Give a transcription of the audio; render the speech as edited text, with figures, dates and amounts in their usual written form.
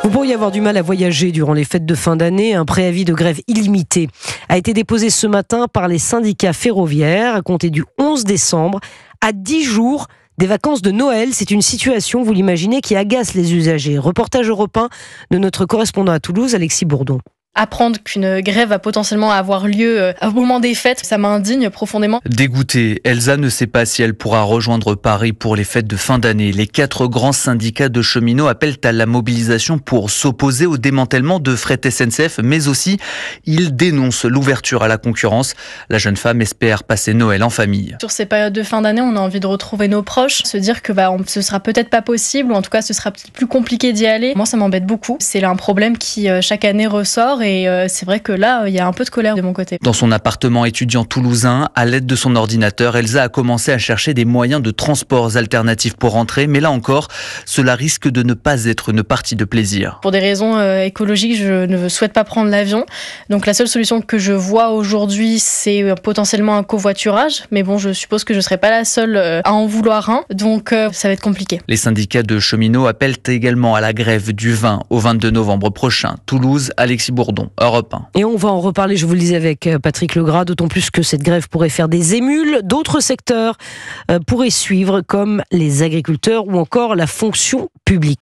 Vous pourriez avoir du mal à voyager durant les fêtes de fin d'année. Un préavis de grève illimité a été déposé ce matin par les syndicats ferroviaires à compter du 11 décembre, à 10 jours des vacances de Noël. C'est une situation, vous l'imaginez, qui agace les usagers. Reportage Europe 1 de notre correspondant à Toulouse, Alexis Bourdon. Apprendre qu'une grève va potentiellement avoir lieu au moment des fêtes, ça m'indigne profondément. Dégoûtée, Elsa ne sait pas si elle pourra rejoindre Paris pour les fêtes de fin d'année. Les 4 grands syndicats de cheminots appellent à la mobilisation pour s'opposer au démantèlement de Fret SNCF, mais aussi ils dénoncent l'ouverture à la concurrence. La jeune femme espère passer Noël en famille. Sur ces périodes de fin d'année, on a envie de retrouver nos proches, se dire que ce sera peut-être pas possible, ou en tout cas ce sera peut-être plus compliqué d'y aller. Moi, ça m'embête beaucoup. C'est là un problème qui chaque année ressort. Et c'est vrai que là, il y a un peu de colère de mon côté. Dans son appartement étudiant toulousain, à l'aide de son ordinateur, Elsa a commencé à chercher des moyens de transport alternatifs pour rentrer. Mais là encore, cela risque de ne pas être une partie de plaisir. Pour des raisons écologiques, je ne souhaite pas prendre l'avion. Donc la seule solution que je vois aujourd'hui, c'est potentiellement un covoiturage. Mais bon, je suppose que je ne serai pas la seule à en vouloir un. Donc ça va être compliqué. Les syndicats de cheminots appellent également à la grève du 20 au 22 novembre prochain. Toulouse, Alexis Bourdon, Europe 1. Et on va en reparler, je vous le disais, avec Patrick Legras, d'autant plus que cette grève pourrait faire des émules. D'autres secteurs pourraient suivre, comme les agriculteurs ou encore la fonction publique.